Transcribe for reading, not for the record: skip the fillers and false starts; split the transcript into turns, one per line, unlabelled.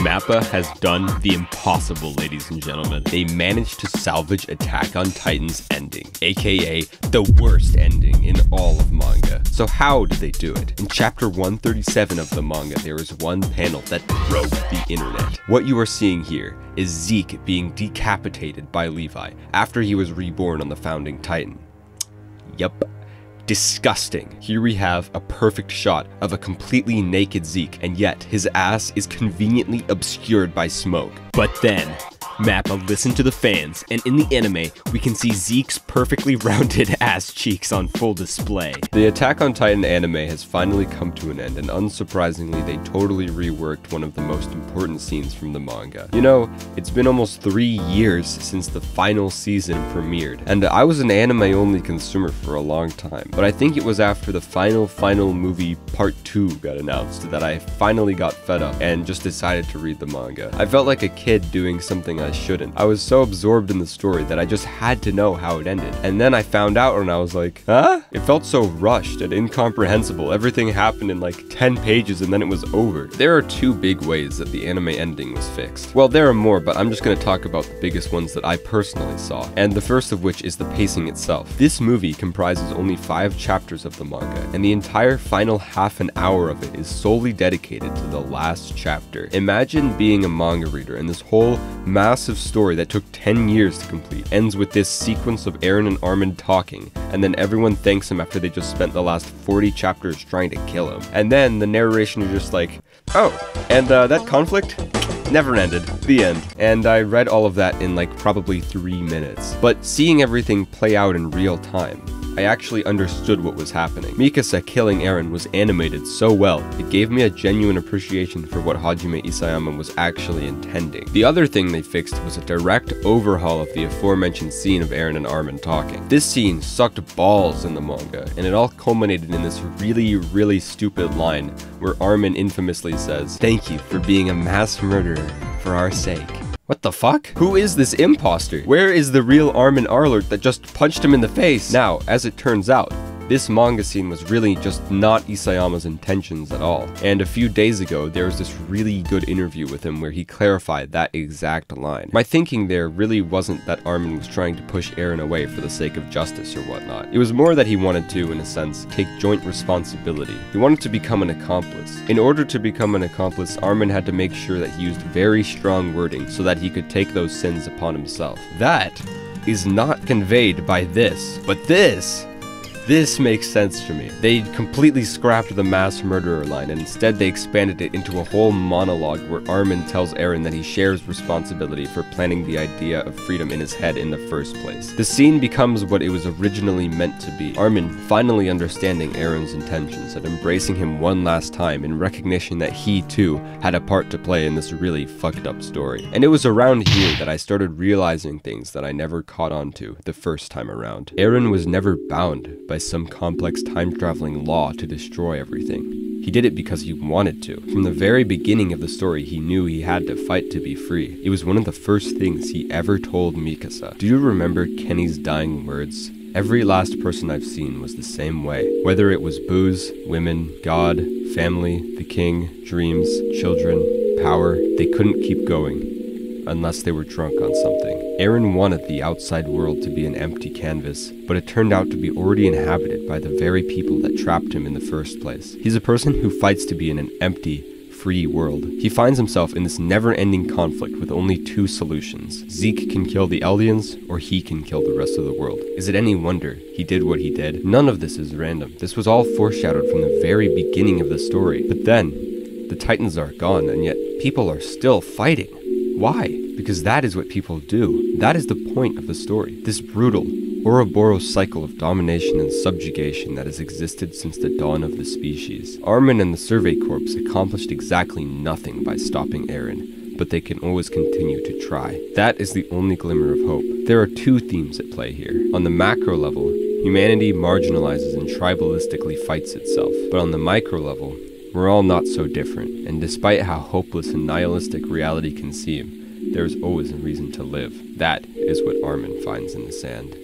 MAPPA has done the impossible, ladies and gentlemen. They managed to salvage Attack on Titan's ending, aka the worst ending in all of manga. So how did they do it? In chapter 137 of the manga, there is one panel that broke the internet. What you are seeing here is Zeke being decapitated by Levi after he was reborn on the Founding Titan. Yup. Disgusting. Here we have a perfect shot of a completely naked Zeke, and yet his ass is conveniently obscured by smoke. But then, MAPPA listened to the fans, and in the anime, we can see Zeke's perfectly rounded ass cheeks on full display. The Attack on Titan anime has finally come to an end, and unsurprisingly, they totally reworked one of the most important scenes from the manga. You know, it's been almost 3 years since the final season premiered, and I was an anime-only consumer for a long time, but I think it was after the final movie Part 2 got announced that I finally got fed up and just decided to read the manga. I felt like a kid doing something I shouldn't. I was so absorbed in the story that I just had to know how it ended. And then I found out and I was like, huh? It felt so rushed and incomprehensible. Everything happened in like 10 pages and then it was over. There are 2 big ways that the anime ending was fixed. Well, there are more, but I'm just going to talk about the biggest ones that I personally saw. And the first of which is the pacing itself. This movie comprises only 5 chapters of the manga, and the entire final half an hour of it is solely dedicated to the last chapter. Imagine being a manga reader and this whole massive story that took 10 years to complete ends with this sequence of Eren and Armin talking, and then everyone thanks him after they just spent the last 40 chapters trying to kill him. And then the narration is just like, oh, and that conflict never ended. The end. And I read all of that in like probably 3 minutes. But seeing everything play out in real time, I actually understood what was happening. Mikasa killing Eren was animated so well, it gave me a genuine appreciation for what Hajime Isayama was actually intending. The other thing they fixed was a direct overhaul of the aforementioned scene of Eren and Armin talking. This scene sucked balls in the manga, and it all culminated in this really stupid line where Armin infamously says, "Thank you for being a mass murderer for our sake." What the fuck? Who is this imposter? Where is the real Armin Arlert that just punched him in the face? Now, as it turns out, this manga scene was really just not Isayama's intentions at all. And a few days ago, there was this really good interview with him where he clarified that exact line. My thinking there really wasn't that Armin was trying to push Eren away for the sake of justice or whatnot. It was more that he wanted to, in a sense, take joint responsibility. He wanted to become an accomplice. In order to become an accomplice, Armin had to make sure that he used very strong wording so that he could take those sins upon himself. That is not conveyed by this, but this makes sense to me. They completely scrapped the mass murderer line, and instead they expanded it into a whole monologue where Armin tells Eren that he shares responsibility for planting the idea of freedom in his head in the first place. The scene becomes what it was originally meant to be. Armin finally understanding Eren's intentions and embracing him one last time in recognition that he too had a part to play in this really fucked up story. And it was around here that I started realizing things that I never caught on to the first time around. Eren was never bound by some complex time-traveling law to destroy everything. He did it because he wanted to. From the very beginning of the story, he knew he had to fight to be free. It was one of the first things he ever told Mikasa. Do you remember Kenny's dying words? Every last person I've seen was the same way. Whether it was booze, women, God, family, the king, dreams, children, power, they couldn't keep going unless they were drunk on something. Eren wanted the outside world to be an empty canvas, but it turned out to be already inhabited by the very people that trapped him in the first place. He's a person who fights to be in an empty, free world. He finds himself in this never-ending conflict with only 2 solutions. Zeke can kill the Eldians, or he can kill the rest of the world. Is it any wonder he did what he did? None of this is random. This was all foreshadowed from the very beginning of the story. But then, the Titans are gone, and yet people are still fighting. Why? Because that is what people do. That is the point of the story. This brutal, Ouroboros cycle of domination and subjugation that has existed since the dawn of the species. Armin and the Survey Corps accomplished exactly nothing by stopping Eren, but they can always continue to try. That is the only glimmer of hope. There are 2 themes at play here. On the macro level, humanity marginalizes and tribalistically fights itself. But on the micro level, we're all not so different, and despite how hopeless and nihilistic reality can seem, there is always a reason to live. That is what Armin finds in the sand.